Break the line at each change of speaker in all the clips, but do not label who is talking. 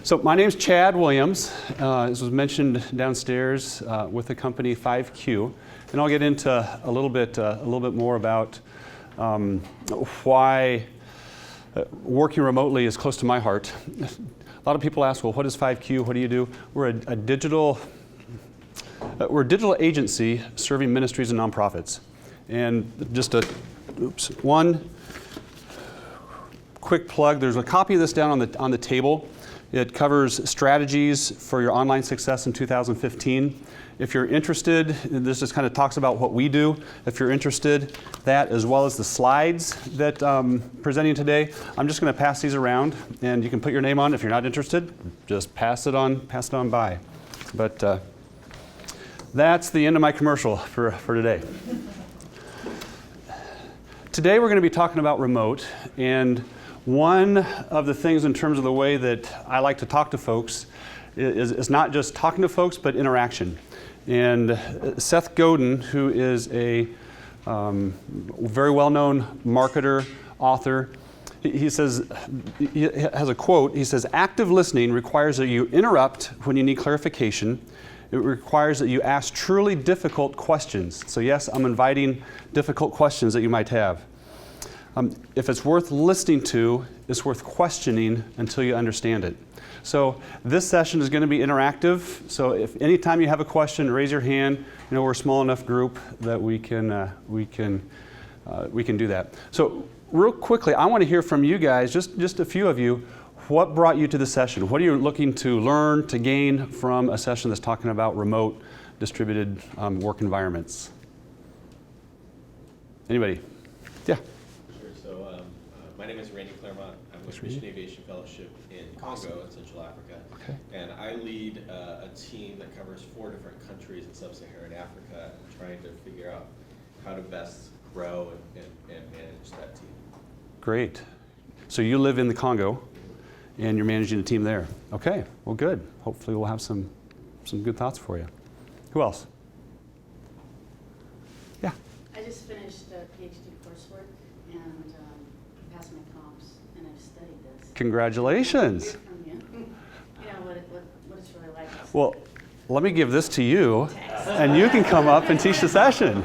So my name's Chad Williams, as was mentioned downstairs, with the company 5Q, and I'll get into a little bit more about why working remotely is close to my heart. A lot of people ask, well, what is 5Q? What do you do? We're a digital agency serving ministries and nonprofits. And just one quick plug. There's a copy of this down on the table. It covers strategies for your online success in 2015. If you're interested, this just kind of talks about what we do. If you're interested, that as well as the slides that presenting today, I'm just going to pass these around, and you can put your name on. If you're not interested, just pass it on by. But that's the end of my commercial for today. Today we're going to be talking about remote, and one of the things in terms of the way that I like to talk to folks is not just talking to folks, but interaction. And Seth Godin, who is a very well-known marketer, author, he says, he has a quote, he says, "Active listening requires that you interrupt when you need clarification. It requires that you ask truly difficult questions." So yes, I'm inviting difficult questions that you might have. If it's worth listening to, it's worth questioning until you understand it. So this session is going to be interactive. So if anytime you have a question, raise your hand. You know, we're a small enough group that we can do that. So real quickly, I want to hear from you guys, just a few of you. What brought you to the session? What are you looking to learn, to gain from a session that's talking about remote, distributed work environments? Anybody? Yeah.
My name is Randy Claremont. I'm with Mission Aviation Fellowship in Congo in Central Africa.
Okay.
And I lead a team that covers 4 different countries in sub-Saharan Africa, trying to figure out how to best grow and manage that team.
Great. So you live in the Congo, and you're managing a team there. Okay, well good. Hopefully we'll have some good thoughts for you. Who else? Yeah.
I just finished a PhD coursework and passed my comps, and I've studied this.
Congratulations.
From you. You know what it's really like.
Well, let me give this to you, and you can come up and teach the session.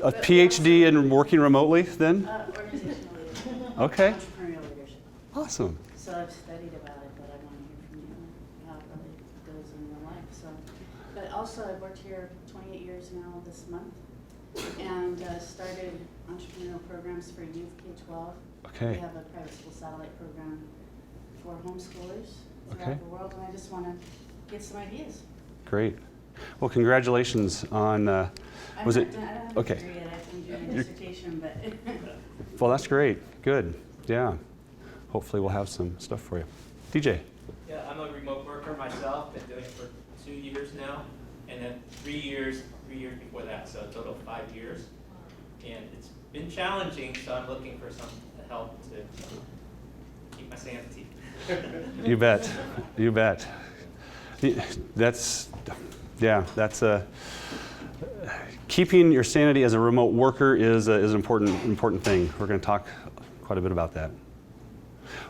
A PhD in working remotely, then?
Organizational leadership.
Okay.
Entrepreneurial leadership.
Awesome.
So I've studied about it, but I want to hear from you how it really goes in your life. So, but also I've worked here 28 years now this month, and started entrepreneurial programs for youth K-12.
Okay.
We have a private school satellite program for homeschoolers throughout
Okay.
the world, and I just want to get some ideas.
Great. Well, congratulations on, was it?
I don't have
Okay.
a degree yet. I'm doing a dissertation, but.
Well, that's great. Good. Yeah. Hopefully we'll have some stuff for you. DJ.
Yeah, I'm a remote worker myself. Been doing it for 2 years now, and then 3 years before that, so a total of 5 years. And it's been challenging, so I'm looking for some help to keep my sanity.
You bet. You bet. That's keeping your sanity as a remote worker is an important thing. We're going to talk quite a bit about that.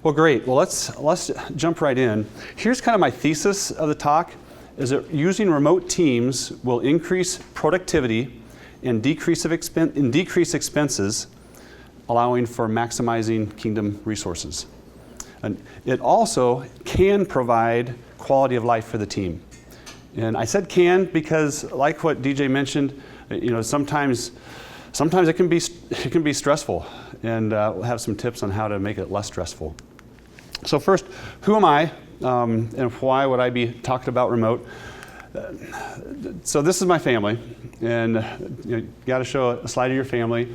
Well, great. Well, let's jump right in. Here's kind of my thesis of the talk, is that using remote teams will increase productivity and decrease expenses, allowing for maximizing kingdom resources. And it also can provide quality of life for the team. And I said can because, like what DJ mentioned, you know, sometimes it can be stressful, and we'll have some tips on how to make it less stressful. So first, who am I, and why would I be talking about remote? So this is my family, and you got to show a slide of your family.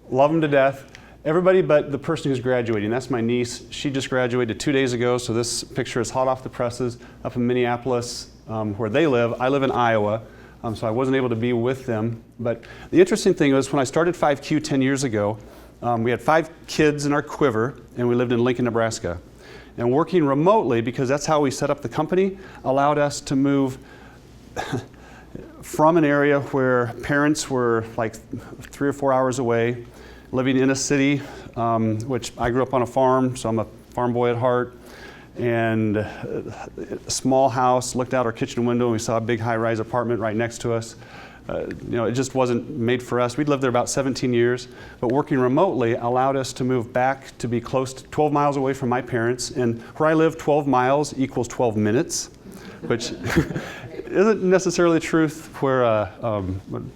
Love them to death. Everybody but the person who's graduating. That's my niece. She just graduated 2 days ago, so this picture is hot off the presses up in Minneapolis, where they live. I live in Iowa, so I wasn't able to be with them. But the interesting thing was when I started 5Q 10 years ago, we had 5 kids in our quiver, and we lived in Lincoln, Nebraska. And working remotely, because that's how we set up the company, allowed us to move from an area where parents were like 3 or 4 hours away, living in a city, which I grew up on a farm, so I'm a farm boy at heart, and a small house, looked out our kitchen window and we saw a big high-rise apartment right next to us. It just wasn't made for us. We'd lived there about 17 years, but working remotely allowed us to move back to be close to 12 miles away from my parents. And where I live, 12 miles equals 12 minutes, which isn't necessarily the truth where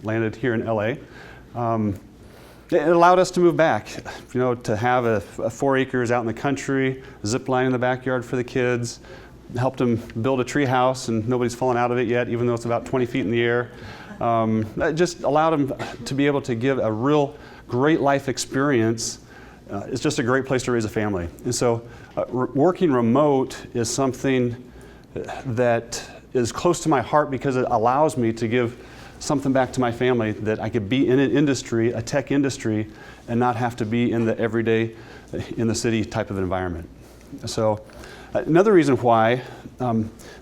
landed here in LA. It allowed us to move back, to have a 4 acres out in the country, a zip line in the backyard for the kids, helped them build a tree house, and nobody's fallen out of it yet, even though it's about 20 feet in the air. That just allowed them to be able to give a real great life experience. It's just a great place to raise a family. And so working remote is something that is close to my heart because it allows me to give something back to my family, that I could be in an industry, a tech industry, and not have to be in the everyday, in the city type of environment. So another reason why,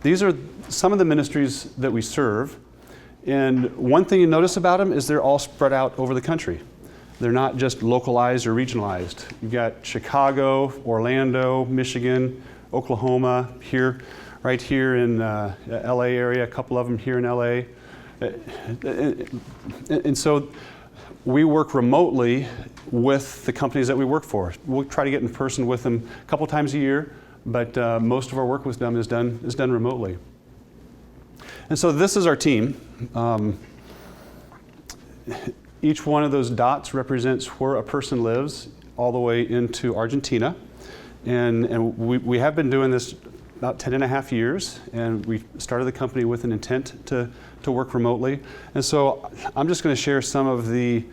these are some of the ministries that we serve. And one thing you notice about them is they're all spread out over the country. They're not just localized or regionalized. You've got Chicago, Orlando, Michigan, Oklahoma, right here in LA area, a couple of them here in LA. And so we work remotely with the companies that we work for. We'll try to get in person with them a couple times a year, but most of our work with them is done remotely. And so this is our team. Each one of those dots represents where a person lives, all the way into Argentina. And we have been doing this about 10 and a half years, and we started the company with an intent to work remotely. And so I'm just going to share some of the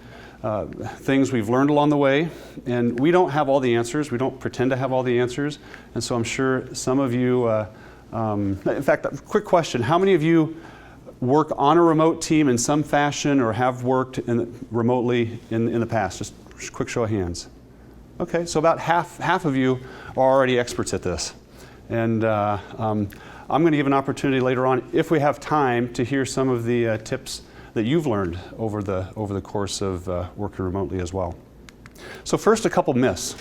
things we've learned along the way. And we don't have all the answers. We don't pretend to have all the answers. And so I'm sure some of you, in fact, a quick question. How many of you work on a remote team in some fashion or have worked remotely in the past? Just a quick show of hands. Okay, so about half of you are already experts at this. And I'm going to give an opportunity later on, if we have time, to hear some of the tips that you've learned over the course of working remotely as well. So first, a couple myths.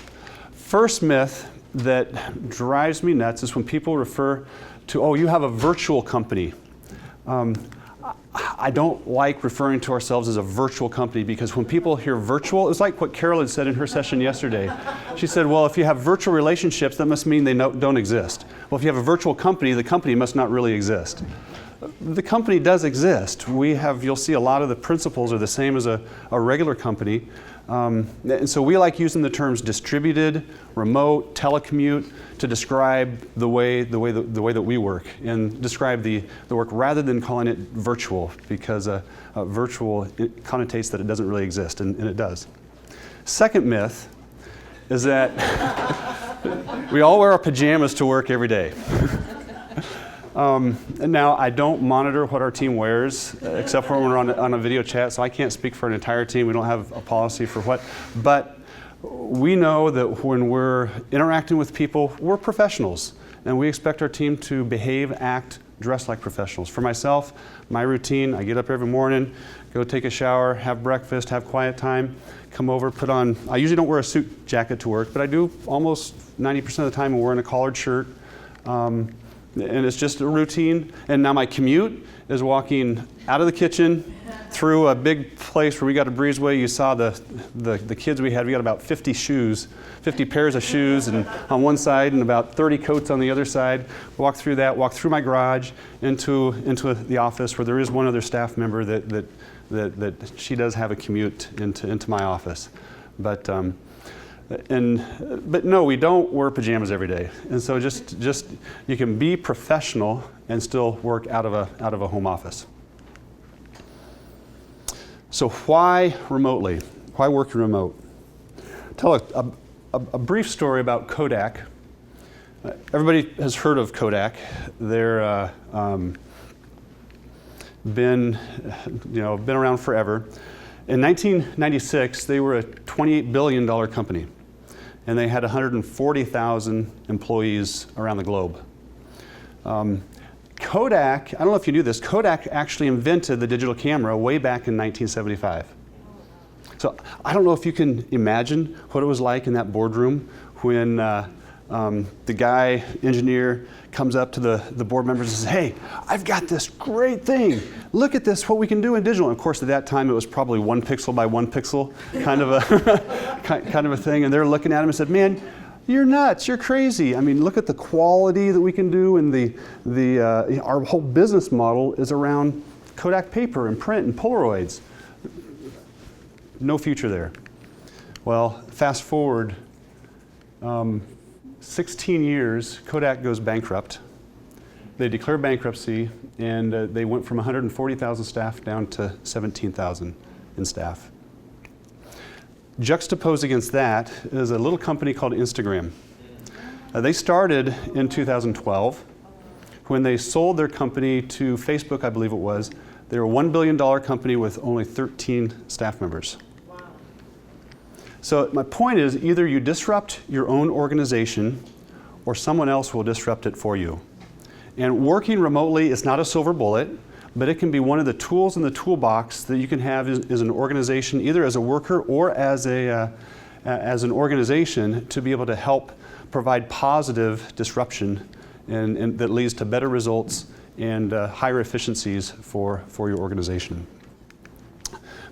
First myth that drives me nuts is when people refer to, oh, you have a virtual company. I don't like referring to ourselves as a virtual company, because when people hear virtual, it's like what Carol had said in her session yesterday. She said, well, if you have virtual relationships, that must mean they don't exist. Well, if you have a virtual company, the company must not really exist. The company does exist. You'll see a lot of the principles are the same as a regular company. And so we like using the terms distributed, remote, telecommute to describe the way that we work, and describe the work rather than calling it virtual, because virtual, it connotates that it doesn't really exist, and it does. Second myth is that we all wear our pajamas to work every day. And now, I don't monitor what our team wears, except for when we're on a video chat, so I can't speak for an entire team. We don't have a policy for what. But we know that when we're interacting with people, we're professionals, and we expect our team to behave, act, dress like professionals. For myself, my routine, I get up every morning, go take a shower, have breakfast, have quiet time, come over, put on, I usually don't wear a suit jacket to work, but I do almost 90% of the time I'm wearing a collared shirt. And it's just a routine. And now my commute is walking out of the kitchen through a big place where we got a breezeway. You saw the kids we had. We got about 50 pairs of shoes, and on one side, and about 30 coats on the other side. Walk through that, walk through my garage into the office, where there is one other staff member that she does have a commute into my office. But no, we don't wear pajamas every day. And so just you can be professional and still work out of a home office. So why remotely? Why work remote? Tell a brief story about Kodak. Everybody has heard of Kodak. They're been around forever. In 1996, they were a $28 billion company, and they had 140,000 employees around the globe. Kodak, I don't know if you knew this, Kodak actually invented the digital camera way back in 1975. So I don't know if you can imagine what it was like in that boardroom when the guy, engineer, comes up to the board members and says, hey, I've got this great thing. Look at this, what we can do in digital. And of course, at that time, it was probably 1 pixel by 1 pixel kind of a, kind of a thing. And they're looking at him and said, man, you're nuts, you're crazy. I mean, look at the quality that we can do, and our whole business model is around Kodak paper and print and Polaroids. No future there. Well, fast forward 16 years, Kodak goes bankrupt. They declare bankruptcy, and they went from 140,000 staff down to 17,000 in staff. Juxtaposed against that is a little company called Instagram. They started in 2012. When they sold their company to Facebook, I believe it was, they were a $1 billion company with only 13 staff members.
Wow.
So my point is, either you disrupt your own organization or someone else will disrupt it for you. And working remotely is not a silver bullet, but it can be one of the tools in the toolbox that you can have as an organization, either as a worker or as an organization, to be able to help provide positive disruption and that leads to better results and higher efficiencies for your organization.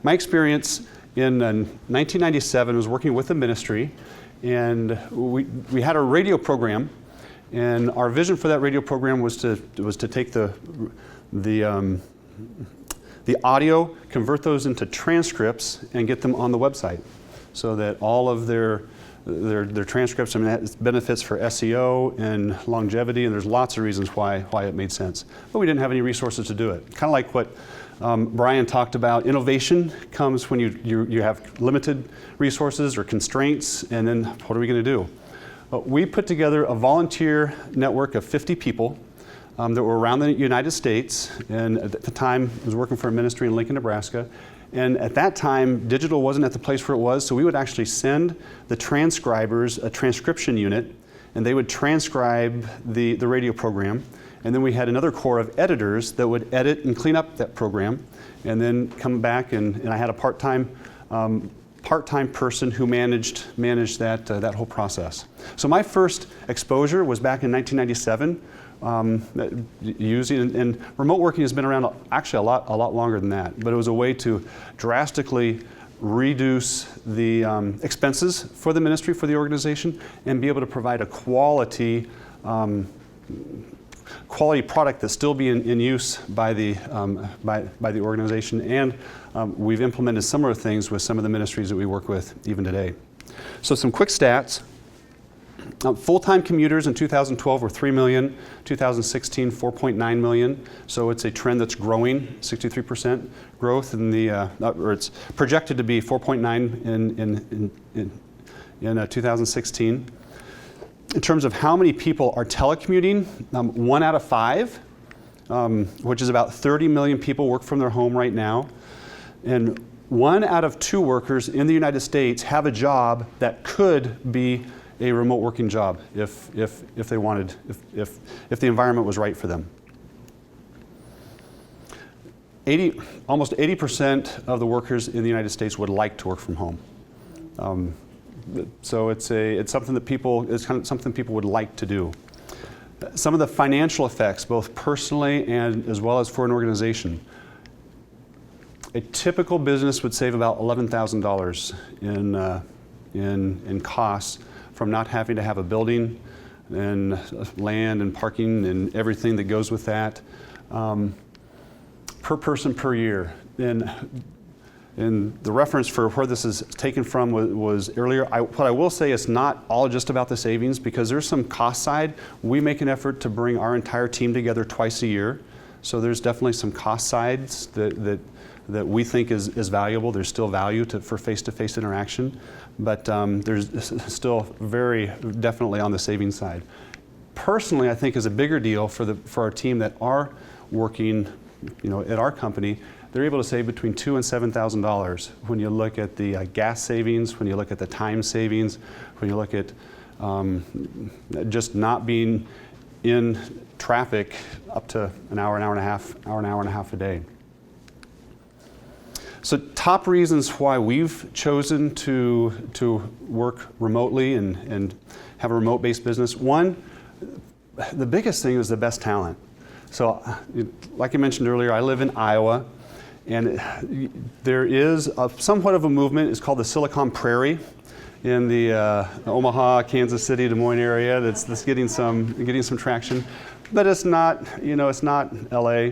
My experience in 1997 was working with the ministry, and we had a radio program, and our vision for that radio program was to take the audio, convert those into transcripts, and get them on the website, so that all of their transcripts, I mean, that benefits for SEO and longevity, and there's lots of reasons why it made sense. But we didn't have any resources to do it. Kind of like what Brian talked about, innovation comes when you have limited resources or constraints, and then what are we going to do? We put together a volunteer network of 50 people that were around the United States, and at the time I was working for a ministry in Lincoln, Nebraska. And at that time, digital wasn't at the place where it was, so we would actually send the transcribers a transcription unit, and they would transcribe the radio program. And then we had another core of editors that would edit and clean up that program, and then come back, and I had a part-time person who managed that whole process. So my first exposure was back in 1997. Using, and remote working has been around actually a lot longer than that, but it was a way to drastically reduce the expenses for the ministry, for the organization, and be able to provide a quality product that's still being in use by the organization. And we've implemented similar things with some of the ministries that we work with even today. So some quick stats. Full-time commuters in 2012 were 3 million, 2016 4.9 million. So it's a trend that's growing, 63% growth in or it's projected to be 4.9 in 2016. In terms of how many people are telecommuting, 1 out of 5, which is about 30 million people work from their home right now. And 1 out of 2 workers in the United States have a job that could be a remote working job if they wanted, if the environment was right for them. Almost 80% of the workers in the United States would like to work from home. So it's something that it's kind of something people would like to do. Some of the financial effects, both personally and as well as for an organization. A typical business would save about $11,000 in costs from not having to have a building and land and parking and everything that goes with that, per person per year. And the reference for where this is taken from was earlier. What I will say, it's not all just about the savings, because there's some cost side. We make an effort to bring our entire team together twice a year. So there's definitely some cost sides that we think is valuable. There's still value for face-to-face interaction, but there's still very definitely on the savings side. Personally, I think is a bigger deal for our team that are working, at our company. They're able to save between $2,000 and $7,000 when you look at the gas savings, when you look at the time savings, when you look at just not being in traffic up to an hour and a half a day. So top reasons why we've chosen to work remotely and have a remote-based business. One, the biggest thing is the best talent. So like I mentioned earlier, I live in Iowa, and there is somewhat of a movement. It's called the Silicon Prairie in the Omaha, Kansas City, Des Moines area that's getting some traction. But it's not, it's not LA.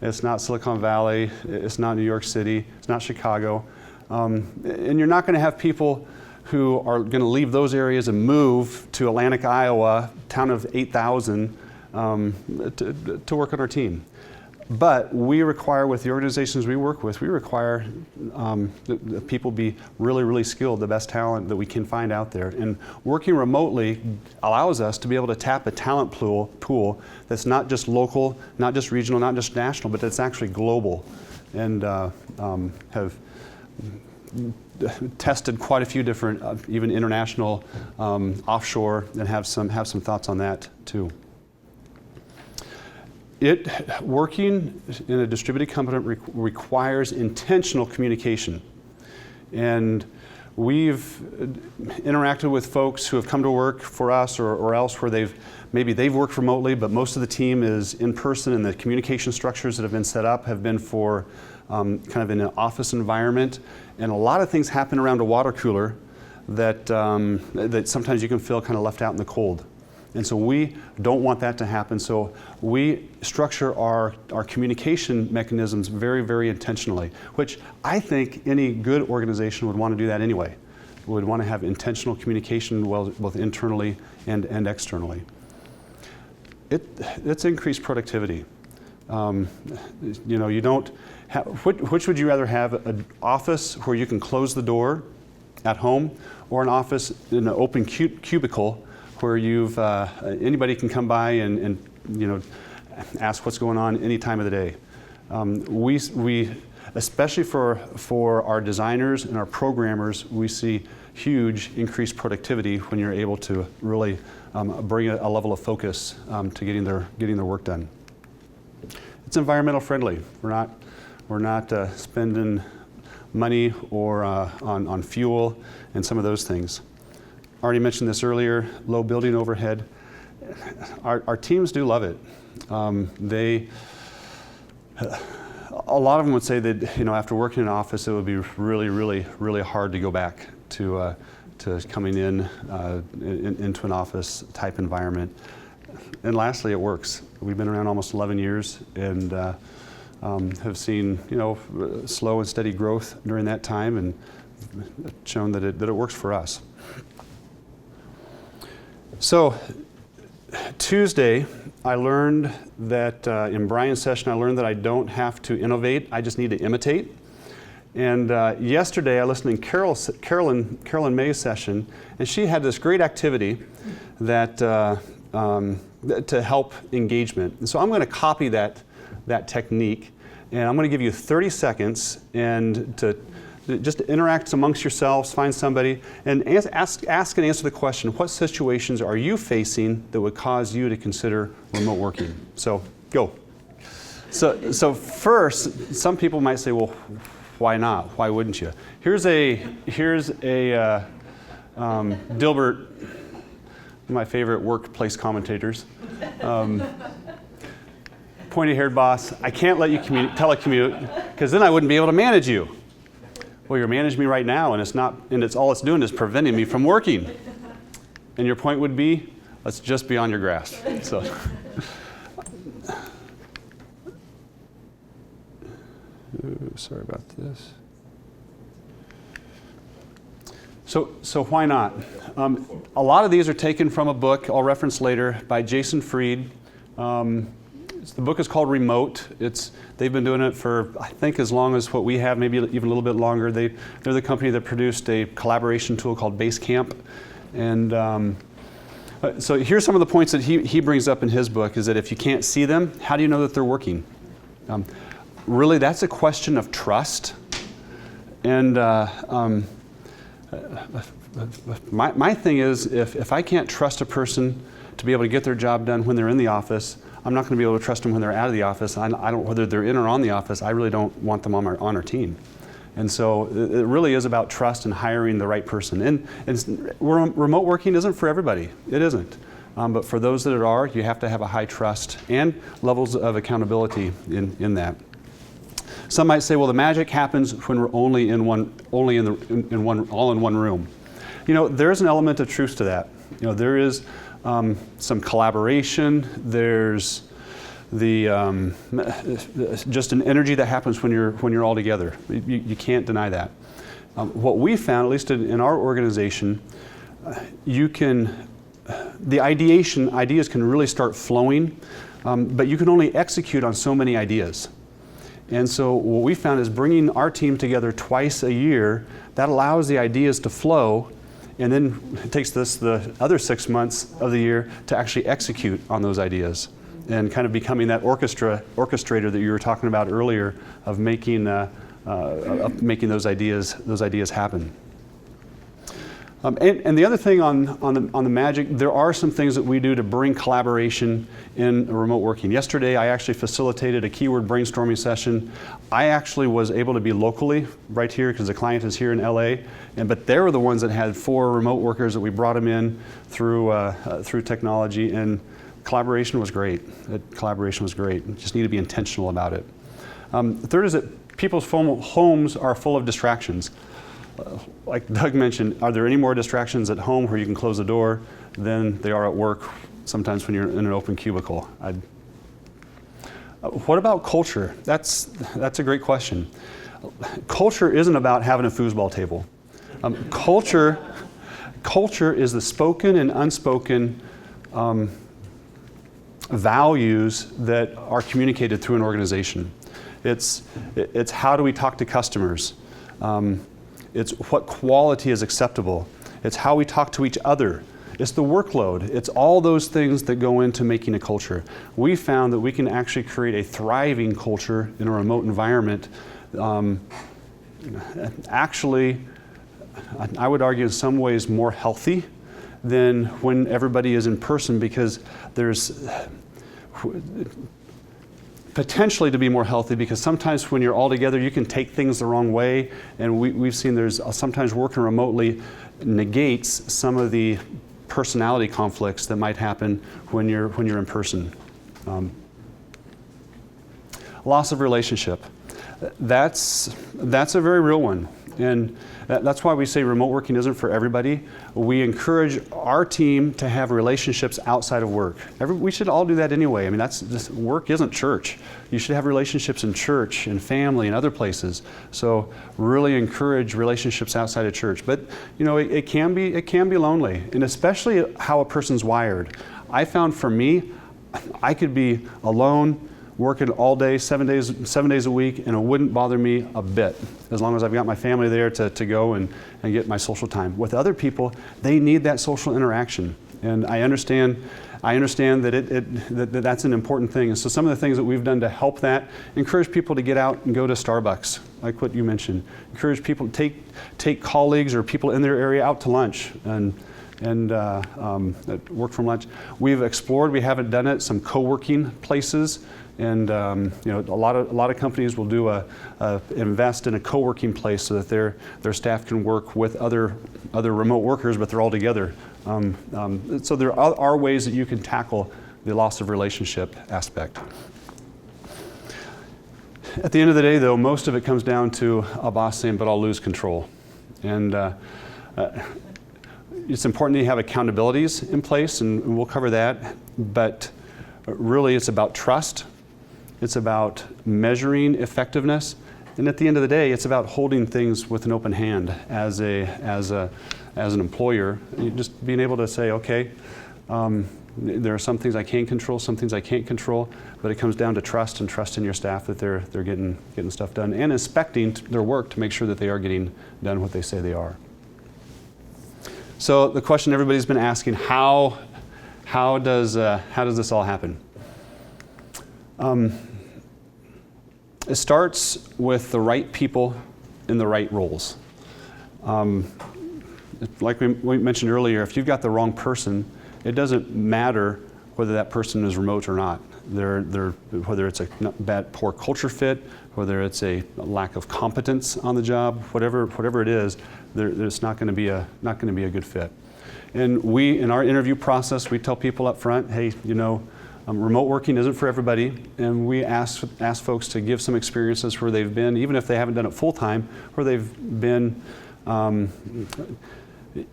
It's not Silicon Valley, it's not New York City, it's not Chicago. And you're not going to have people who are going to leave those areas and move to Atlantic, Iowa, town of 8,000, to work on our team. But we require, with the organizations we work with, we require that people be really, really skilled, the best talent that we can find out there. And working remotely allows us to be able to tap a talent pool that's not just local, not just regional, not just national, but that's actually global. And have tested quite a few different, even international, offshore, and have some thoughts on that too. Working in a distributed company requires intentional communication. And we've interacted with folks who have come to work for us or else where maybe they've worked remotely, but most of the team is in person, and the communication structures that have been set up have been for kind of in an office environment. And a lot of things happen around a water cooler that sometimes you can feel kind of left out in the cold. And so we don't want that to happen. So we structure our communication mechanisms very, very intentionally, which I think any good organization would want to do that anyway. Would want to have intentional communication both internally and externally. It's increased productivity. You don't have, which would you rather have, an office where you can close the door at home, or an office in an open cubicle where anybody can come by and ask what's going on any time of the day. We especially for our designers and our programmers, we see huge increased productivity when you're able to really bring a level of focus to getting their work done. It's environmental friendly. We're not spending money or on fuel and some of those things. I already mentioned this earlier, low building overhead. Our teams do love it. A lot of them would say that after working in an office, it would be really, really, really hard to go back to coming into an office type environment. And lastly, it works. We've been around almost 11 years and have seen slow and steady growth during that time, and shown that it works for us. So Tuesday, I learned that in Brian's session, I learned that I don't have to innovate, I just need to imitate. And yesterday, I listened to Carolyn May's session, and she had this great activity that to help engagement. And so I'm going to copy that technique, and I'm going to give you 30 seconds and to just interact amongst yourselves, find somebody, and ask and answer the question, what situations are you facing that would cause you to consider remote working? So, go. So first, some people might say, well, why not? Why wouldn't you? Here's a Dilbert, my favorite workplace commentators. Pointy-haired boss, I can't let you telecommute, because then I wouldn't be able to manage you. Well, you're managing me right now, and it's all it's doing is preventing me from working. And your point would be, let's just be on your grasp. Sorry about this. So why not? A lot of these are taken from a book I'll reference later by Jason Fried. The book is called Remote. They've been doing it for, I think, as long as what we have, maybe even a little bit longer. They're the company that produced a collaboration tool called Basecamp. And so here's some of the points that he brings up in his book, is that if you can't see them, how do you know that they're working? Really, that's a question of trust. And my thing is, if I can't trust a person to be able to get their job done when they're in the office, I'm not going to be able to trust them when they're out of the office. I don't, whether they're in or on the office, I really don't want them on our team. And so it really is about trust and hiring the right person. And remote working isn't for everybody. It isn't. But for those that it are, you have to have a high trust and levels of accountability in that. Some might say, well, the magic happens when we're all in one room. There's an element of truth to that. There is some collaboration. There's just an energy that happens when you're all together. You can't deny that. What we found, at least in our organization, the ideas can really start flowing, but you can only execute on so many ideas. And so what we found is bringing our team together twice a year, that allows the ideas to flow, and then it takes the other 6 months of the year to actually execute on those ideas, and kind of becoming that orchestrator that you were talking about earlier of making those ideas happen. And the other thing on the magic, there are some things that we do to bring collaboration in remote working. Yesterday, I actually facilitated a keyword brainstorming session. I actually was able to be locally right here because the client is here in LA, but they were the ones that had 4 remote workers that we brought them in through technology, and collaboration was great. You just need to be intentional about it. The third is that people's homes are full of distractions. Like Doug mentioned, are there any more distractions at home where you can close the door than they are at work, sometimes when you're in an open cubicle? What about culture? That's a great question. Culture isn't about having a foosball table. Culture is the spoken and unspoken values that are communicated through an organization. It's how do we talk to customers? It's what quality is acceptable. It's how we talk to each other. It's the workload. It's all those things that go into making a culture. We found that we can actually create a thriving culture in a remote environment. Actually, I would argue in some ways more healthy than when everybody is in person, because there's potentially to be more healthy, because sometimes when you're all together you can take things the wrong way, and we've seen there's sometimes working remotely negates some of the personality conflicts that might happen when you're in person. Loss of relationship. That's a very real one, and that's why we say remote working isn't for everybody. We encourage our team to have relationships outside of work. We should all do that anyway. I mean, work isn't church. You should have relationships in church and family and other places. So really encourage relationships outside of church. But it can be lonely, and especially how a person's wired. I found for me, I could be alone, working all day, 7 days a week, and it wouldn't bother me a bit, as long as I've got my family there to go and get my social time. With other people, they need that social interaction, and I understand that that's an important thing. And so some of the things that we've done to help that, encourage people to get out and go to Starbucks, like what you mentioned. Encourage people to take colleagues or people in their area out to lunch and work from lunch. We've explored, we haven't done it, some co-working places. And a lot of companies will invest in a co-working place so that their staff can work with other remote workers, but they're all together. So there are ways that you can tackle the loss of relationship aspect. At the end of the day, though, most of it comes down to a boss saying, "But I'll lose control," and it's important that you have accountabilities in place, and we'll cover that. But really, it's about trust. It's about measuring effectiveness, and at the end of the day, it's about holding things with an open hand as an employer. Just being able to say, okay, there are some things I can control, some things I can't control, but it comes down to trust and trust in your staff that they're getting stuff done, and inspecting their work to make sure that they are getting done what they say they are. So the question everybody's been asking: how does this all happen? It starts with the right people in the right roles. Like we mentioned earlier, if you've got the wrong person, it doesn't matter whether that person is remote or not. whether it's a poor culture fit, whether it's a lack of competence on the job, whatever it is, there's not going to be a good fit. And in our interview process, we tell people up front, hey, remote working isn't for everybody, and we ask folks to give some experiences where they've been, even if they haven't done it full time, where they've been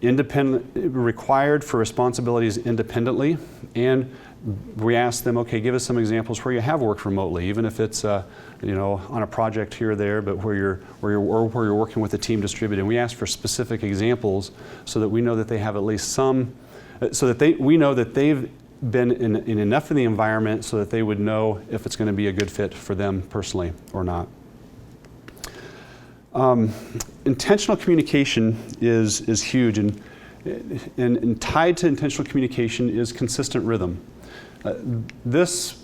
independent, required for responsibilities independently, and we ask them, okay, give us some examples where you have worked remotely, even if it's on a project here or there, but where you're working with a team distributed. And we ask for specific examples so that we know that they have at least some, so that we know that they've been in enough of the environment so that they would know if it's going to be a good fit for them personally or not. Intentional communication is huge, and tied to intentional communication is consistent rhythm. This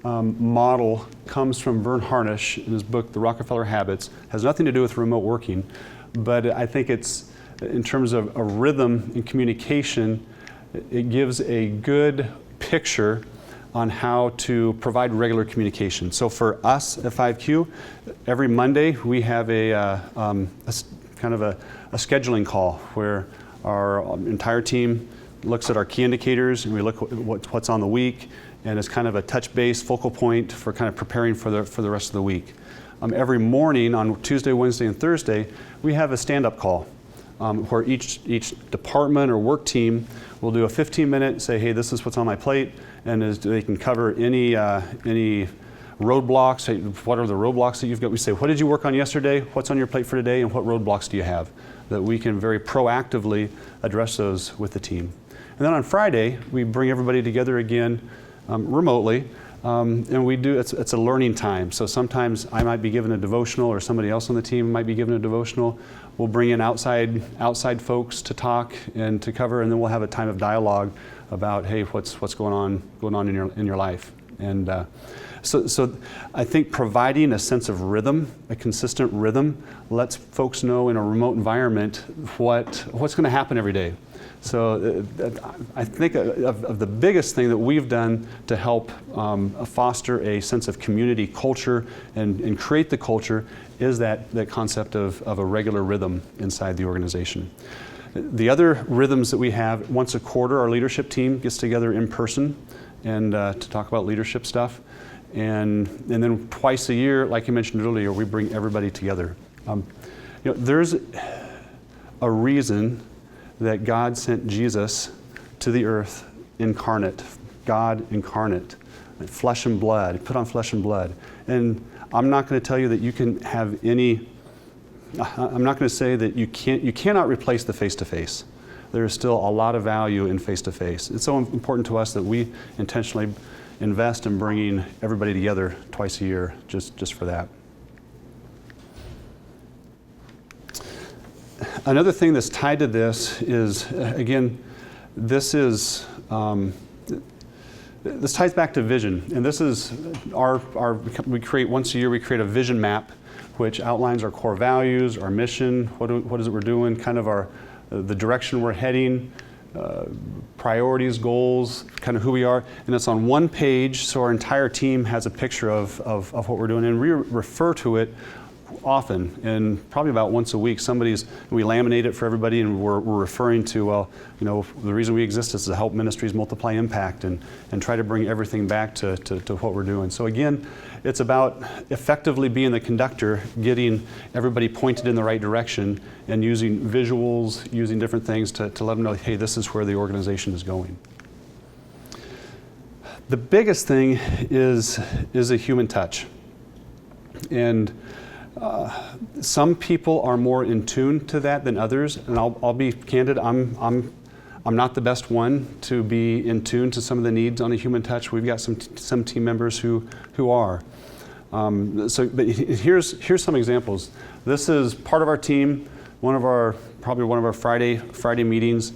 model comes from Vern Harnish in his book, The Rockefeller Habits. Has nothing to do with remote working, but I think it's, in terms of a rhythm in communication, it gives a good picture on how to provide regular communication. So for us at 5Q, every Monday we have a kind of a scheduling call where our entire team looks at our key indicators, and we look at what's on the week, and it's kind of a touch base focal point for kind of preparing for the rest of the week. Every morning on Tuesday, Wednesday, and Thursday, we have a stand-up call where each department or work team will do a 15-minute, say, hey, this is what's on my plate, and they can cover any roadblocks. What are the roadblocks that you've got? We say, what did you work on yesterday? What's on your plate for today? And what roadblocks do you have? That we can very proactively address those with the team. And then on Friday, we bring everybody together again remotely, and we do, it's a learning time. So sometimes I might be given a devotional, or somebody else on the team might be given a devotional. We'll bring in outside folks to talk and to cover, and then we'll have a time of dialogue about, hey, what's going on in your life. And so I think providing a sense of rhythm, a consistent rhythm, lets folks know in a remote environment what's going to happen every day. So I think of the biggest thing that we've done to help foster a sense of community culture and create the culture is that concept of a regular rhythm inside the organization. The other rhythms that we have, once a quarter, our leadership team gets together in person and to talk about leadership stuff. And then twice a year, like you mentioned earlier, we bring everybody together. There's a reason that God sent Jesus to the earth incarnate, God incarnate, flesh and blood, put on flesh and blood. And I'm not going to tell you that you can have I'm not going to say that you cannot replace the face-to-face. There is still a lot of value in face-to-face. It's so important to us that we intentionally invest in bringing everybody together twice a year just for that. Another thing that's tied to this is, again, this ties back to vision. And this is we create once a year, we create a vision map which outlines our core values, our mission, what is it we're doing, kind of the direction we're heading, priorities, goals, kind of who we are. And it's on one page, so our entire team has a picture of what we're doing. And we refer to it often, and probably about once a week, we laminate it for everybody, and we're referring to, well, the reason we exist is to help ministries multiply impact and try to bring everything back to what we're doing. So again, it's about effectively being the conductor, getting everybody pointed in the right direction, and using visuals, using different things to let them know, hey, this is where the organization is going. The biggest thing is a human touch. And some people are more in tune to that than others, and I'll be candid. I'm not the best one to be in tune to some of the needs on a human touch. We've got some team members who are. But here's some examples. This is part of our team, probably one of our Friday meetings,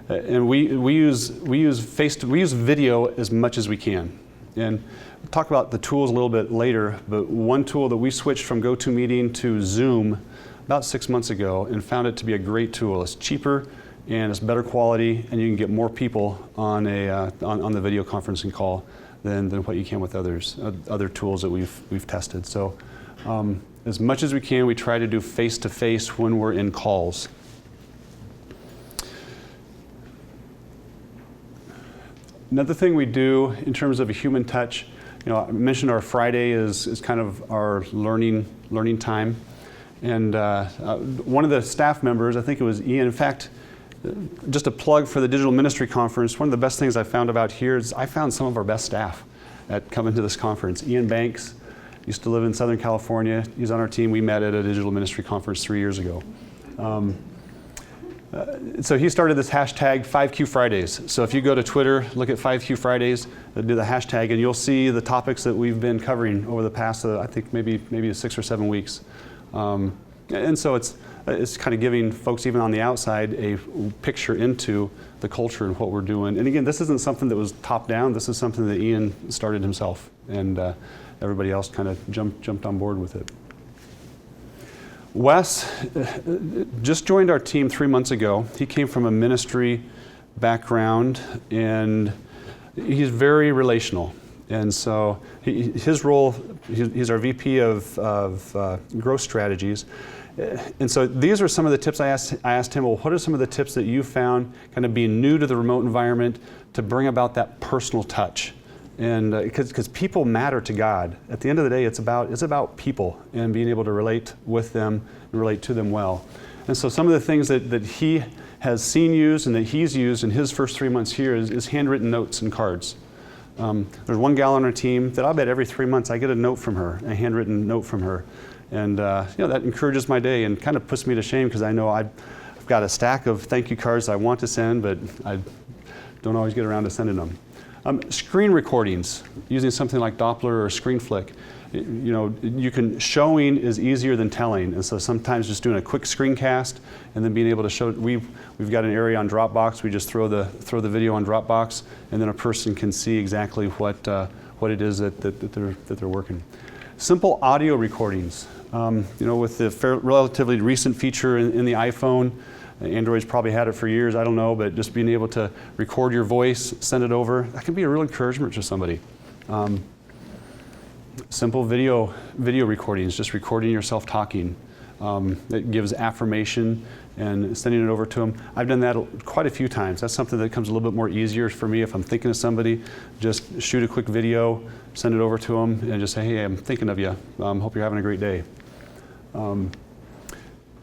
and we use video as much as we can. And we'll talk about the tools a little bit later, but one tool that we switched from GoToMeeting to Zoom about 6 months ago and found it to be a great tool. It's cheaper and it's better quality, and you can get more people on the video conferencing call than what you can with other tools that we've tested. So as much as we can, we try to do face-to-face when we're in calls. Another thing we do in terms of a human touch, I mentioned our Friday is kind of our learning time. And one of the staff members, I think it was Ian, in fact, just a plug for the Digital Ministry Conference, one of the best things I found about here is I found some of our best staff at coming to this conference. Ian Banks used to live in Southern California. He's on our team. We met at a Digital Ministry Conference 3 years ago. So he started this hashtag 5Q Fridays. So if you go to Twitter, look at 5Q Fridays, do the hashtag, and you'll see the topics that we've been covering over the past, I think maybe 6 or 7 weeks. And so it's kind of giving folks even on the outside a picture into the culture and what we're doing. And again, this isn't something that was top down. This is something that Ian started himself, and everybody else kind of jumped on board with it. Wes just joined our team 3 months ago. He came from a ministry background, and he's very relational. And so his role, he's our VP of growth strategies. And so these are some of the tips I asked him, well, what are some of the tips that you found kind of being new to the remote environment to bring about that personal touch? And because people matter to God. At the end of the day, it's about people and being able to relate with them and relate to them well. And so some of the things that he has seen used and that he's used in his first 3 months here is handwritten notes and cards. There's one gal on our team that I'll bet every 3 months I get a note from her, a handwritten note from her. And that encourages my day and kind of puts me to shame because I know I've got a stack of thank you cards I want to send, but I don't always get around to sending them. Screen recordings, using something like Doppler or ScreenFlick. Showing is easier than telling, and so sometimes just doing a quick screencast and then being able to show. We've got an area on Dropbox. We just throw the video on Dropbox, and then a person can see exactly what it is that they're working. Simple audio recordings. With the relatively recent feature in the iPhone. Android's probably had it for years, I don't know, but just being able to record your voice, send it over, that can be a real encouragement to somebody. Simple video recordings, just recording yourself talking. That gives affirmation and sending it over to them. I've done that quite a few times. That's something that comes a little bit more easier for me if I'm thinking of somebody. Just shoot a quick video, send it over to them, and just say, hey, I'm thinking of you. Hope you're having a great day.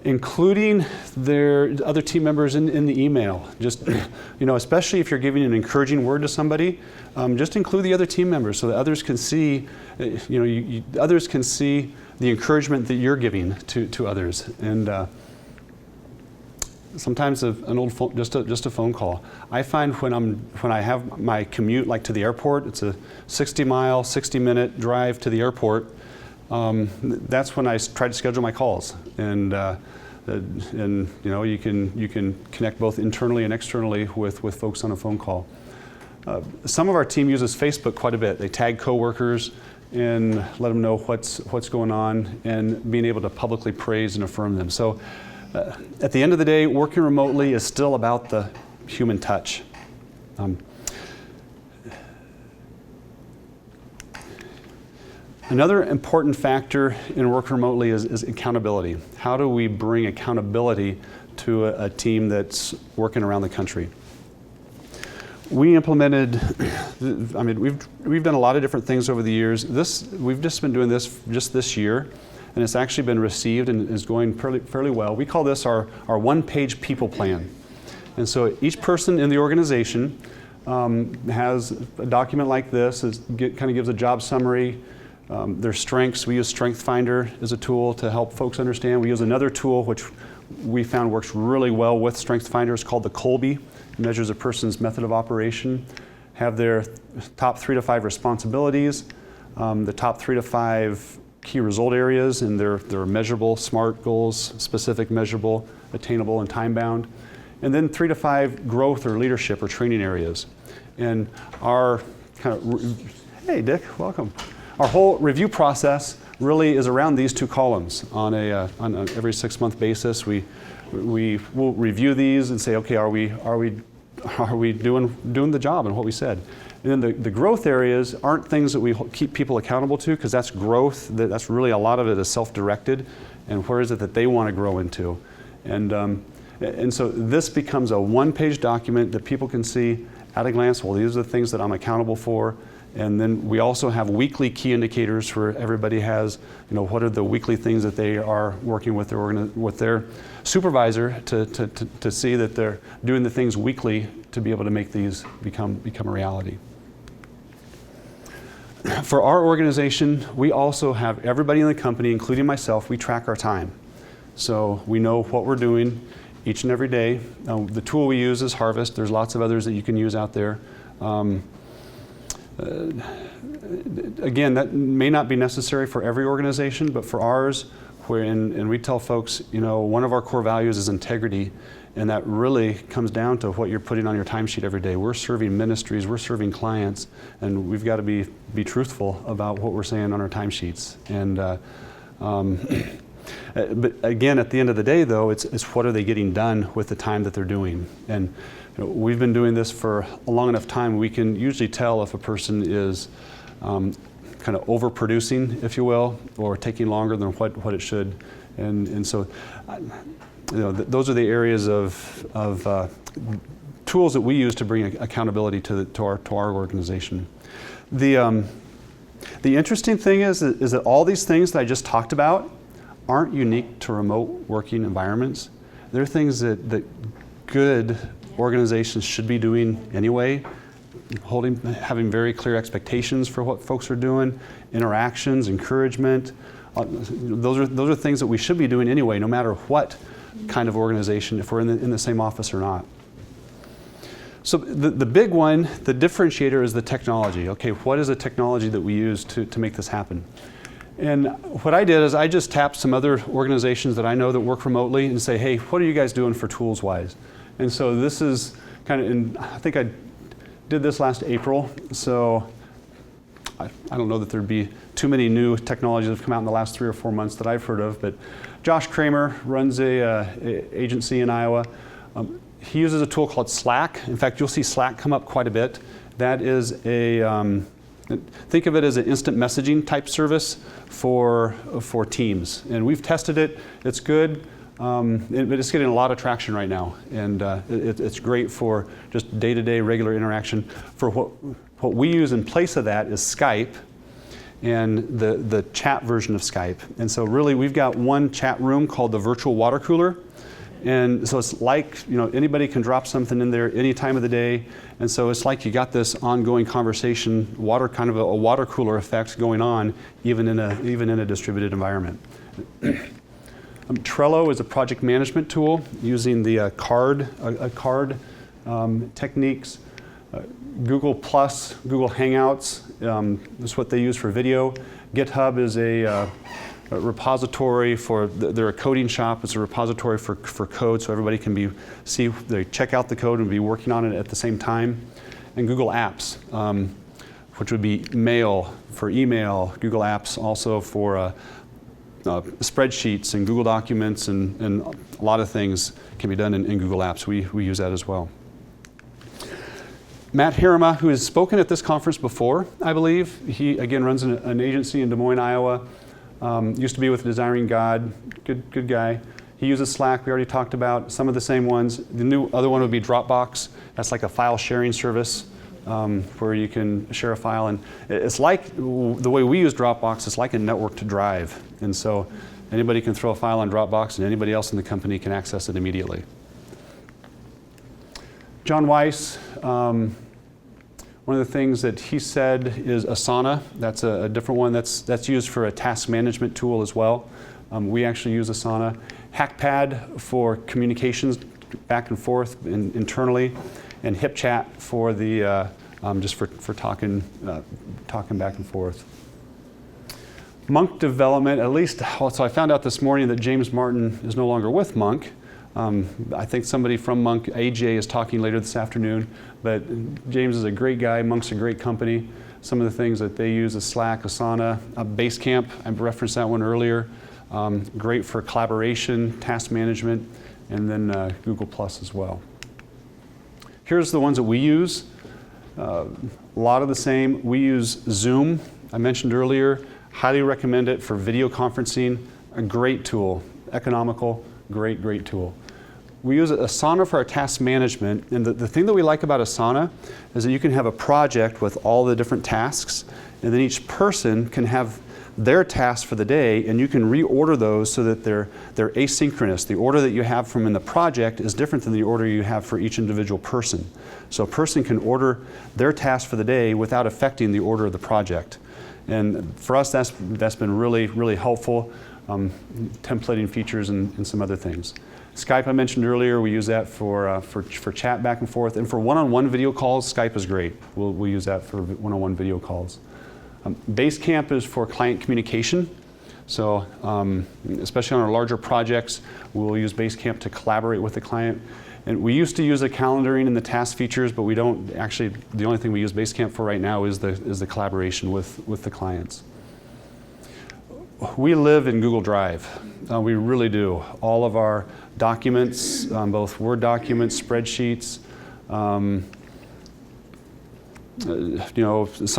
Including their other team members in the email. Just, especially if you're giving an encouraging word to somebody, just include the other team members so that others can see, others can see the encouragement that you're giving to others. And sometimes an old phone, just a phone call. I find when I have my commute, like to the airport, it's a 60-mile, 60-minute drive to the airport. That's when I try to schedule my calls, and you can connect both internally and externally with folks on a phone call. Some of our team uses Facebook quite a bit. They tag coworkers and let them know what's going on, and being able to publicly praise and affirm them. So, at the end of the day, working remotely is still about the human touch. Another important factor in working remotely is accountability. How do we bring accountability to a team that's working around the country? We implemented, we've done a lot of different things over the years. We've just been doing this just this year, and it's actually been received and is going fairly well. We call this our one-page people plan. And so each person in the organization has a document like this, kind of gives a job summary, their strengths. We use Strength Finder as a tool to help folks understand. We use another tool which we found works really well with Strength Finder. It's called the Colby. It measures a person's method of operation. Have their top 3 to 5 responsibilities, the top 3 to 5 key result areas, and their measurable, SMART goals, specific, measurable, attainable, and time-bound. And then 3 to 5 growth or leadership or training areas. And our hey Dick, welcome. Our whole review process really is around these 2 columns. On an every 6-month basis, we will review these and say, okay, are we doing the job and what we said? And then the growth areas aren't things that we keep people accountable to, because that's growth. That's really a lot of it is self-directed, and where is it that they want to grow into. And so this becomes a one-page document that people can see at a glance. Well, these are the things that I'm accountable for. And then we also have weekly key indicators where everybody has, what are the weekly things that they are working with their supervisor to see that they're doing the things weekly to be able to make these become a reality. For our organization, we also have everybody in the company, including myself, we track our time. So we know what we're doing each and every day. The tool we use is Harvest. There's lots of others that you can use out there. Again, that may not be necessary for every organization, but for ours, and we tell folks, one of our core values is integrity, and that really comes down to what you're putting on your timesheet every day. We're serving ministries, we're serving clients, and we've got to be truthful about what we're saying on our timesheets. And but again, at the end of the day, though, it's what are they getting done with the time that they're doing. And we've been doing this for a long enough time. We can usually tell if a person is kind of overproducing, if you will, or taking longer than what it should. And so, those are the areas of tools that we use to bring accountability to our organization. The interesting thing is that all these things that I just talked about aren't unique to remote working environments. They're things that good organizations should be doing anyway. Having very clear expectations for what folks are doing, interactions, encouragement. Those are things that we should be doing anyway, no matter what kind of organization, if we're in the same office or not. So the big one, the differentiator, is the technology. Okay, what is the technology that we use to make this happen? And what I did is I just tapped some other organizations that I know that work remotely and say, hey, what are you guys doing for tools-wise? And so this is kind of, and I think I did this last April, so I don't know that there'd be too many new technologies that have come out in the last 3 or 4 months that I've heard of, but Josh Kramer runs a agency in Iowa. He uses a tool called Slack. In fact, you'll see Slack come up quite a bit. That is think of it as an instant messaging type service for Teams. And we've tested it. It's good. But it's getting a lot of traction right now. And it's great for just day-to-day regular interaction. For what we use in place of that is Skype and the chat version of Skype. And so really we've got one chat room called the virtual water cooler. And so it's like, anybody can drop something in there any time of the day. And so it's like you got this ongoing conversation, kind of a water cooler effect going on, even in a distributed environment. Trello is a project management tool using the card techniques. Google Plus, Google Hangouts is what they use for video. GitHub is a repository they're a coding shop. It's a repository for code, so everybody can they check out the code and be working on it at the same time. And Google Apps, which would be Mail for email. Google Apps also for spreadsheets and Google Documents, and a lot of things can be done in Google Apps. We use that as well. Matt Harima, who has spoken at this conference before, I believe. He, again, runs an agency in Des Moines, Iowa. Used to be with Desiring God. Good guy. He uses Slack. We already talked about some of the same ones. The new other one would be Dropbox. That's like a file sharing service where you can share a file. And it's like, the way we use Dropbox, it's like a networked drive. And so anybody can throw a file on Dropbox and anybody else in the company can access it immediately. John Weiss, one of the things that he said is Asana. That's a different one that's used for a task management tool as well. We actually use Asana. HackPad for communications back and forth internally, and HipChat for the just for talking back and forth. Monk development, at least, so I found out this morning that James Martin is no longer with Monk. I think somebody from Monk, AJ, is talking later this afternoon, but James is a great guy. Monk's a great company. Some of the things that they use is Slack, Asana, Basecamp. I referenced that one earlier. Great for collaboration, task management, and then Google Plus as well. Here's the ones that we use. A lot of the same. We use Zoom. I mentioned earlier, highly recommend it for video conferencing. A great tool, economical, great tool. We use Asana for our task management, and the thing that we like about Asana is that you can have a project with all the different tasks, and then each person can have their tasks for the day, and you can reorder those so that they're asynchronous. The order that you have from in the project is different than the order you have for each individual person. So a person can order their tasks for the day without affecting the order of the project. And for us, that's been really helpful. Templating features and some other things. Skype, I mentioned earlier, we use that for chat back and forth. And for one-on-one video calls, Skype is great. We'll use that for one-on-one video calls. Basecamp is for client communication. So especially on our larger projects, we'll use Basecamp to collaborate with the client. And we used to use the calendaring and the task features, but we don't actually, the only thing we use Basecamp for right now is the collaboration with the clients. We live in Google Drive. We really do. All of our documents, both Word documents, spreadsheets, some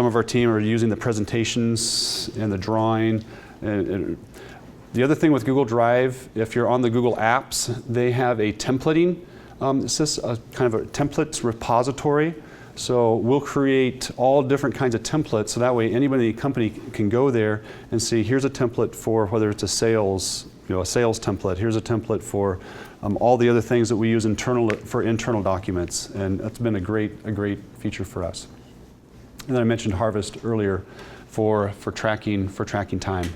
of our team are using the presentations and the drawing. The other thing with Google Drive, if you're on the Google Apps, they have a templating, kind of a templates repository. So we'll create all different kinds of templates, so that way anybody in the company can go there and see, here's a template for whether it's a sales template. Here's a template for all the other things that we use for internal documents, and that's been a great feature for us. And then I mentioned Harvest earlier for tracking time.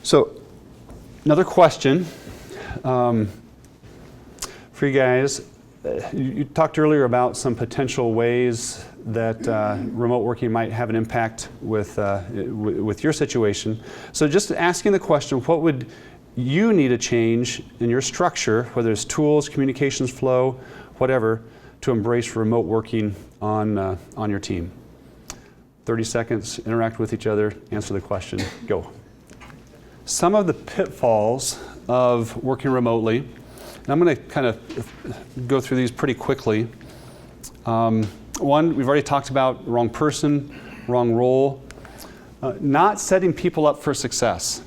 So another question for you guys. You talked earlier about some potential ways that remote working might have an impact with your situation. So just asking the question, what would you need to change in your structure, whether it's tools, communications flow, whatever, to embrace remote working on your team? 30 seconds, interact with each other, answer the question, go. Some of the pitfalls of working remotely, and I'm going to kind of go through these pretty quickly. One, we've already talked about wrong person, wrong role. Not setting people up for success.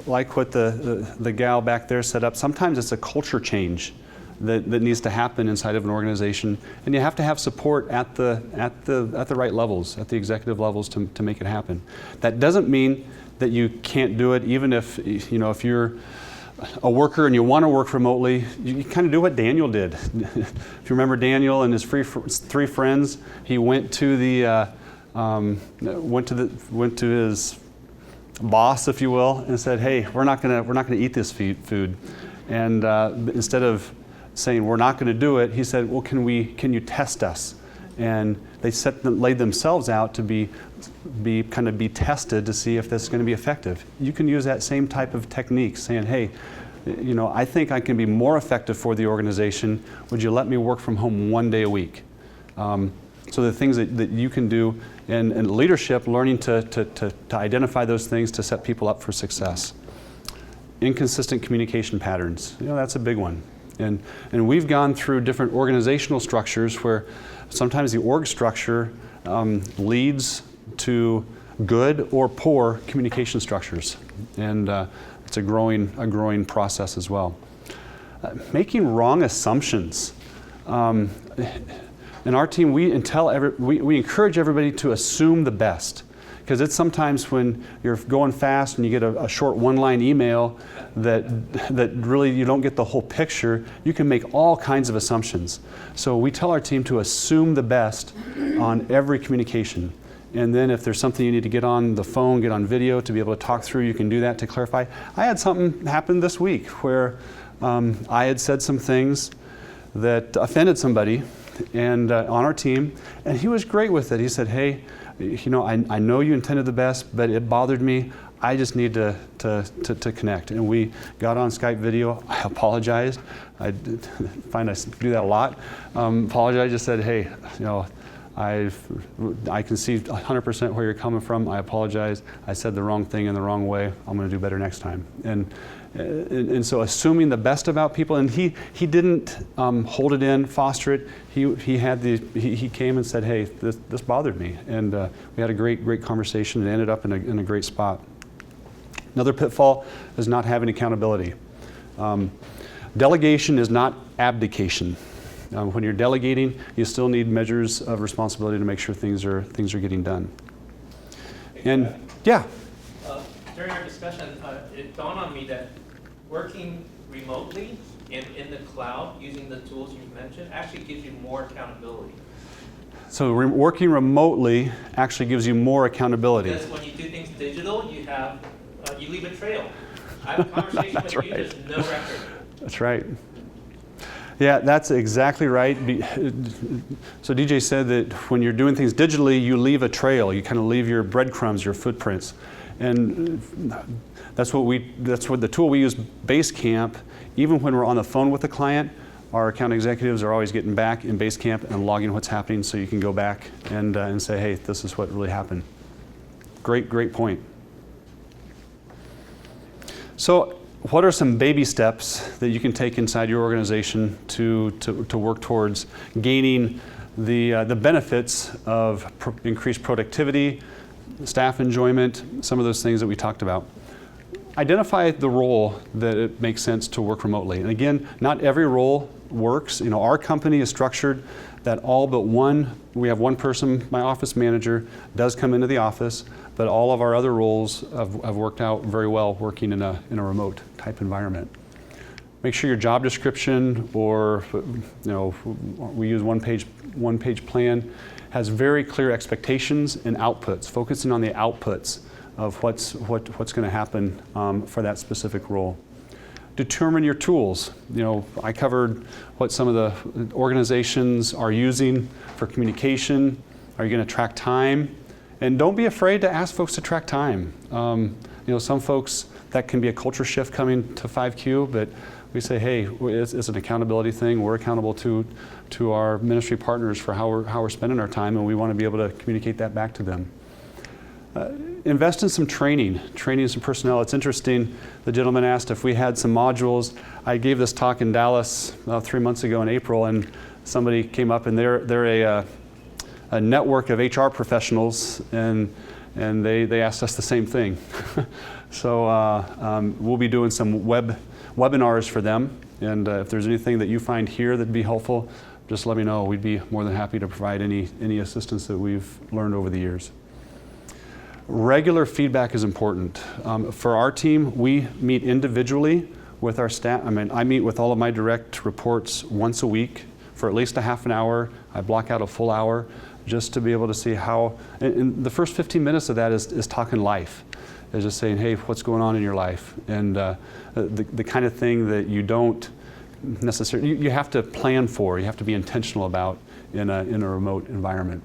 Like what the gal back there set up, sometimes it's a culture change that needs to happen inside of an organization, and you have to have support at the right levels, at the executive levels to make it happen. That doesn't mean that you can't do it, even if you're a worker and you want to work remotely, you kind of do what Daniel did. If you remember Daniel and his three friends, he went to his boss, if you will, and said, "Hey, we're not gonna eat this food." And instead of saying we're not going to do it, he said, "Well, can you test us?" And they laid themselves out to be tested to see if this is going to be effective. You can use that same type of technique, saying, "Hey, I think I can be more effective for the organization. Would you let me work from home 1 day a week?" So the things that you can do, and leadership, learning to identify those things to set people up for success. Inconsistent communication patterns, that's a big one. And we've gone through different organizational structures where sometimes the org structure leads to good or poor communication structures. And it's a growing process as well. Making wrong assumptions. In our team, we encourage everybody to assume the best. Because it's sometimes when you're going fast and you get a short one-line email that really you don't get the whole picture, you can make all kinds of assumptions. So we tell our team to assume the best on every communication. And then if there's something you need to get on the phone, get on video to be able to talk through, you can do that to clarify. I had something happen this week where I had said some things that offended somebody and on our team, and he was great with it. He said, "Hey, I know you intended the best, but it bothered me. I just need to connect." And we got on Skype video. I apologized. I find I do that a lot. Apologized. Just said, "Hey, I can see 100% where you're coming from. I apologize. I said the wrong thing in the wrong way. I'm going to do better next time. And so assuming the best about people, and he didn't hold it in, foster it. He came and said, hey, this bothered me. And we had a great conversation and ended up in a great spot. Another pitfall is not having accountability. Delegation is not abdication. When you're delegating, you still need measures of responsibility to make sure things are getting done. And yeah.
During our discussion, it dawned on me that working remotely and in the cloud using the tools you've mentioned actually gives you more accountability.
So working remotely actually gives you more accountability.
Because when you do things digital, you leave a trail. I have a conversation with you, there's no record.
That's right. Yeah, that's exactly right. So DJ said that when you're doing things digitally, you leave a trail. You kind of leave your breadcrumbs, your footprints. And that's what the tool we use, Basecamp. Even when we're on the phone with the client, our account executives are always getting back in Basecamp and logging what's happening, so you can go back and say, hey, this is what really happened. Great point. So what are some baby steps that you can take inside your organization to work towards gaining the benefits of increased productivity, staff enjoyment, some of those things that we talked about? Identify the role that it makes sense to work remotely. And again, not every role works. Our company is structured that all but we have one person, my office manager, does come into the office, but all of our other roles have worked out very well working in a remote type environment. Make sure your job description, or we use one page plan, has very clear expectations and outputs, focusing on the outputs of what's going to happen for that specific role. Determine your tools. I covered what some of the organizations are using for communication. Are you going to track time? And don't be afraid to ask folks to track time. Some folks, that can be a culture shift coming to 5Q, but we say, hey, it's an accountability thing. We're accountable to our ministry partners for how we're spending our time, and we want to be able to communicate that back to them. Invest in some training some personnel. It's interesting, the gentleman asked if we had some modules. I gave this talk in Dallas 3 months ago in April, and somebody came up, and they're a network of HR professionals, and they asked us the same thing. So we'll be doing some webinars for them, and if there's anything that you find here that'd be helpful, just let me know. We'd be more than happy to provide any assistance that we've learned over the years. Regular feedback is important. For our team, we meet individually with our staff. I meet with all of my direct reports once a week for at least a half an hour. I block out a full hour just to be able to see how, and the first 15 minutes of that is talking life. Is just saying, hey, what's going on in your life? And the kind of thing that you don't necessarily, you have to plan for, you have to be intentional about in a remote environment.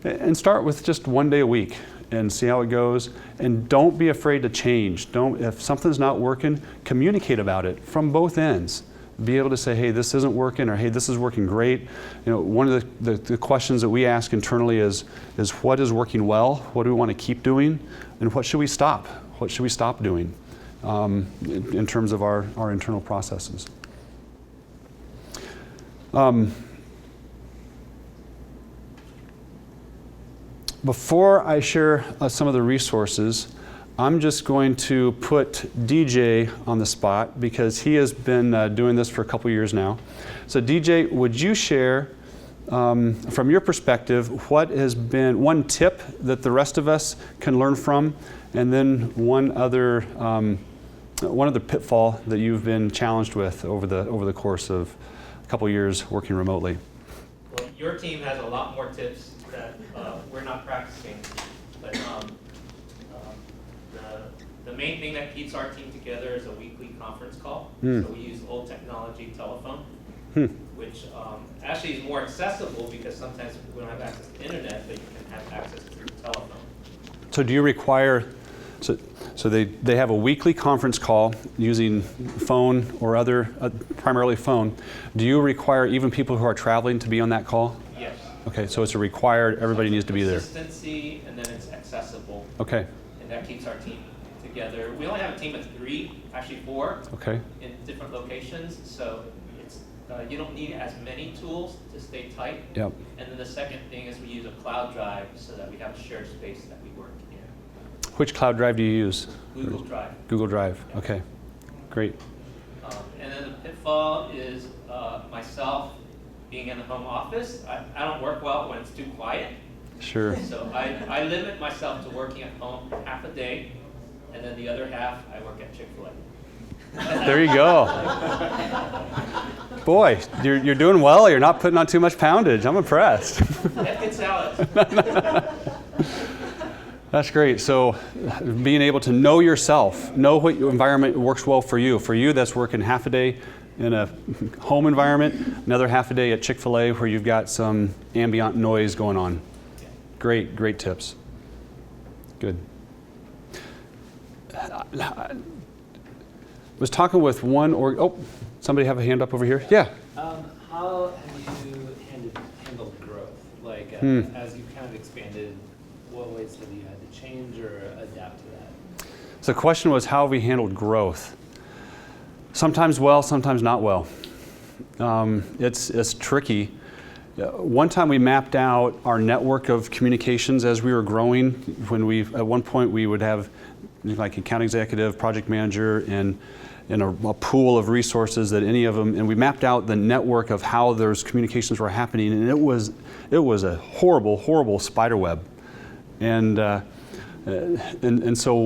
And start with just 1 day a week and see how it goes. And don't be afraid to change. If something's not working, communicate about it from both ends. Be able to say, hey, this isn't working, or hey, this is working great. One of the questions that we ask internally is what is working well? What do we want to keep doing? And what should we stop? What should we stop doing in terms of our internal processes? Before I share some of the resources, I'm just going to put DJ on the spot because he has been doing this for a couple years now. So DJ, would you share, from your perspective, what has been one tip that the rest of us can learn from, and then one other pitfall that you've been challenged with over the course of a couple years working remotely?
Well, your team has a lot more tips that we're not practicing, but the main thing that keeps our team together is a weekly conference call. So we use old technology telephone, which actually is more accessible because sometimes we don't have access to the internet, but you can have access to the telephone.
So do you require, so they have a weekly conference call using phone or other, primarily phone. Do you require even people who are traveling to be on that call?
Yes.
Okay, so it's a required, everybody needs to be there.
Consistency, and then it's accessible,
Okay,
and that keeps our team together. We only have a team of 3, actually 4,
okay,
in different locations, so it's you don't need as many tools to stay tight.
yep.
And then the second thing is we use a cloud drive so that we have a shared space that we work in.
Which cloud drive do you use?
Google Drive.
Google Drive, okay, great.
And then the pitfall is myself being in the home office. I don't work well when it's too quiet.
Sure.
So I limit myself to working at home half a day, and then the other half I work at Chick-fil-A.
There you go. Boy, you're doing well. You're not putting on too much poundage. I'm impressed.
Have good salad.
That's great. So being able to know yourself, know what environment works well for you. For you, that's working half a day in a home environment, another half a day at Chick-fil-A where you've got some ambient noise going on. Great, great tips. Good. I was talking with somebody have a hand up over here? Yeah.
How have you handled growth? Like, as you've kind of expanded, what ways have you had to change or adapt to that?
So the question was, how have we handled growth? Sometimes well, sometimes not well. It's tricky. One time we mapped out our network of communications as we were growing. At one point we would have like account executive, project manager, and a pool of resources that any of them, and we mapped out the network of how those communications were happening, and it was a horrible, horrible spider web. And so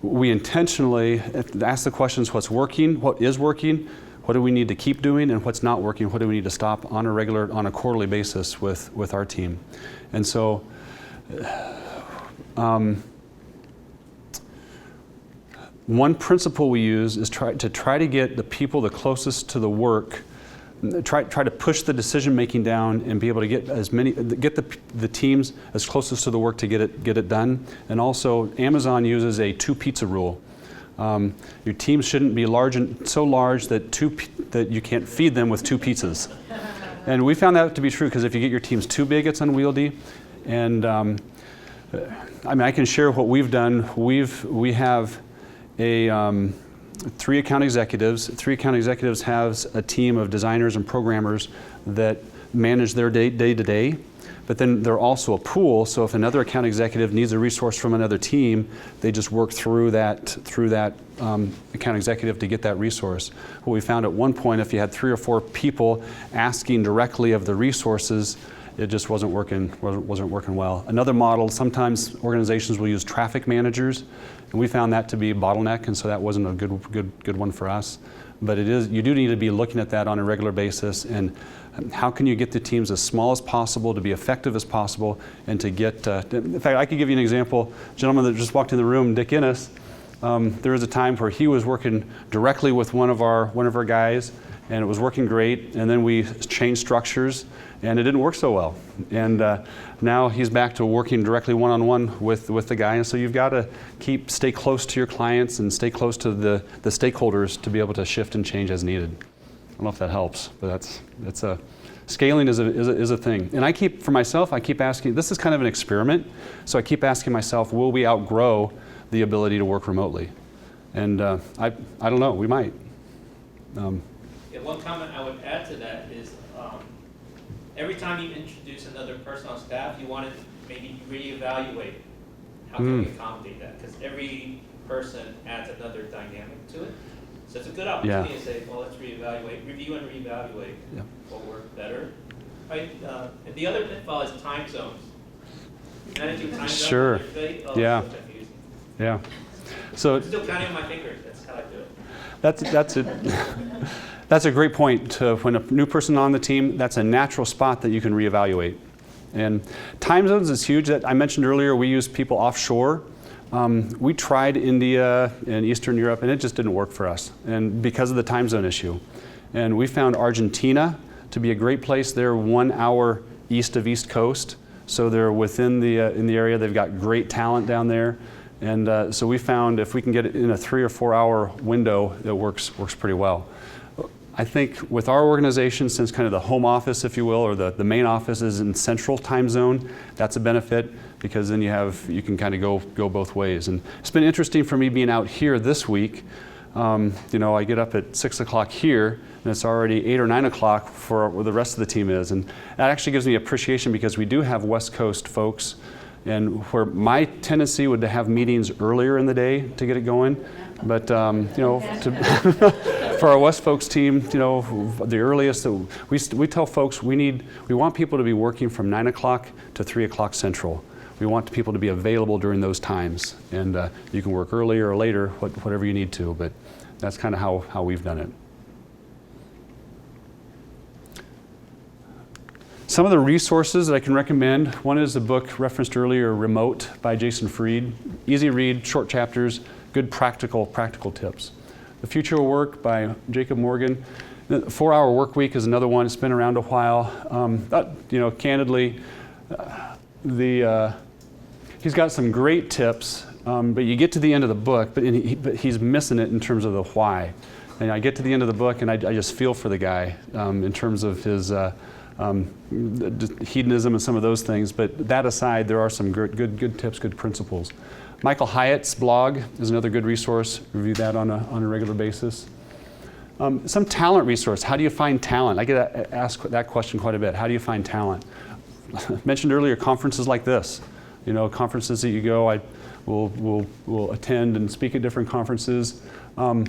we intentionally ask the questions: what's working, what is working, what do we need to keep doing, and what's not working, what do we need to stop on a quarterly basis with our team. And so one principle we use is try to get the people the closest to the work, try to push the decision making down and be able to get the teams as closest to the work to get it done. And also, Amazon uses a 2 pizza rule. Your team shouldn't be so large that you can't feed them with 2 pizzas. And we found that to be true, because if you get your teams too big, it's unwieldy. And I can share what we've done. We have 3 account executives. 3 account executives has a team of designers and programmers that manage their day to day. But then they're also a pool, so if another account executive needs a resource from another team, they just work through that account executive to get that resource. What we found at one point, if you had 3 or 4 people asking directly of the resources, it just wasn't working well. Another model, sometimes organizations will use traffic managers, and we found that to be a bottleneck, and so that wasn't a good one for us. But you do need to be looking at that on a regular basis, and how can you get the teams as small as possible to be effective as possible, and to get, in fact, I could give you an example. A gentleman that just walked in the room, Dick Innes, there was a time where he was working directly with one of our guys, and it was working great, and then we changed structures, and it didn't work so well. And now he's back to working directly one-on-one with the guy, and so you've got to stay close to your clients and stay close to the stakeholders to be able to shift and change as needed. I don't know if that helps, but scaling is a thing. And for myself, I keep asking, this is kind of an experiment, so I keep asking myself, will we outgrow the ability to work remotely? And I don't know, we might.
One comment I would add to that is every time you introduce another person on staff, you want to maybe reevaluate how can we accommodate that, because every person adds another dynamic to it. So it's a good opportunity to say, well, let's review and reevaluate what worked better. Right? And the other pitfall is time zones. Managing time zones.
Sure.
On your plate, so confusing.
Yeah. So
I'm still counting on my fingers. That's how I do it.
That's a great point. When a new person on the team, that's a natural spot that you can reevaluate. And time zones is huge. I mentioned earlier we use people offshore. We tried India and Eastern Europe, and it just didn't work for us, and because of the time zone issue. And we found Argentina to be a great place. They're 1 hour east of East Coast, so they're within in the area. They've got great talent down there. And so we found if we can get it in a 3 or 4 hour window, it works pretty well. I think with our organization, since kind of the home office, if you will, or the main office is in central time zone, that's a benefit because then you can kind of go both ways. And it's been interesting for me being out here this week. I get up at 6 o'clock here, and it's already 8 or 9 o'clock for where the rest of the team is. And that actually gives me appreciation because we do have West Coast folks, and where my tendency would to have meetings earlier in the day to get it going. But, for our West folks team, the earliest, we tell folks we want people to be working from 9 o'clock to 3 o'clock Central. We want people to be available during those times. And you can work earlier or later, whatever you need to, but that's kind of how we've done it. Some of the resources that I can recommend, one is the book referenced earlier, Remote by Jason Fried. Easy read, short chapters, good practical tips. The Future of Work by Jacob Morgan. The 4-Hour Work Week is another one. It's been around a while. Candidly, he's got some great tips, but you get to the end of the book, but he's missing it in terms of the why. And I get to the end of the book, and I just feel for the guy in terms of his hedonism and some of those things. But that aside, there are some good tips, good principles. Michael Hyatt's blog is another good resource. Review that on a regular basis. Some talent resource. How do you find talent? I get asked that question quite a bit. How do you find talent? Mentioned earlier, conferences like this. Conferences that you go, I will attend and speak at different conferences. I'm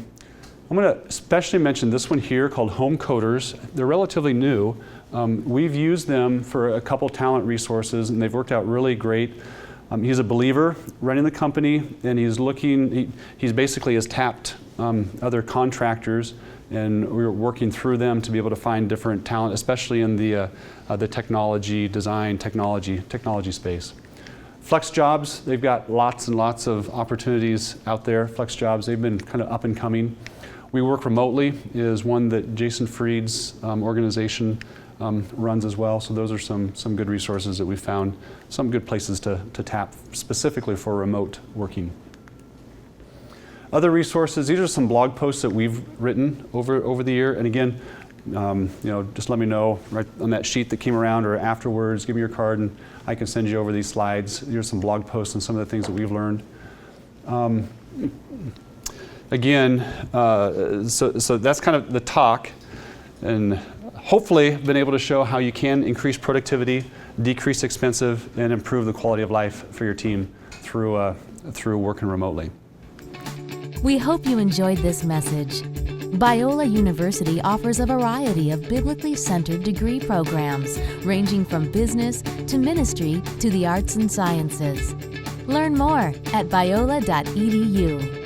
going to especially mention this one here called Home Coders. They're relatively new. We've used them for a couple talent resources, and they've worked out really great. He's a believer running the company, and he's basically has tapped other contractors, and we're working through them to be able to find different talent, especially in the technology, design, technology space. Flex Jobs, they've got lots and lots of opportunities out there. Flex Jobs, they've been kind of up and coming. We Work Remotely is one that Jason Fried's organization runs as well. So those are some good resources that we've found, some good places to tap specifically for remote working. Other resources, these are some blog posts that we've written over the year. And again, just let me know right on that sheet that came around or afterwards, give me your card and I can send you over these slides. Here's some blog posts and some of the things that we've learned. Again, so that's kind of the talk, and hopefully been able to show how you can increase productivity, decrease expenses, and improve the quality of life for your team through working remotely.
We hope you enjoyed this message. Biola University offers a variety of biblically centered degree programs, ranging from business to ministry to the arts and sciences. Learn more at biola.edu.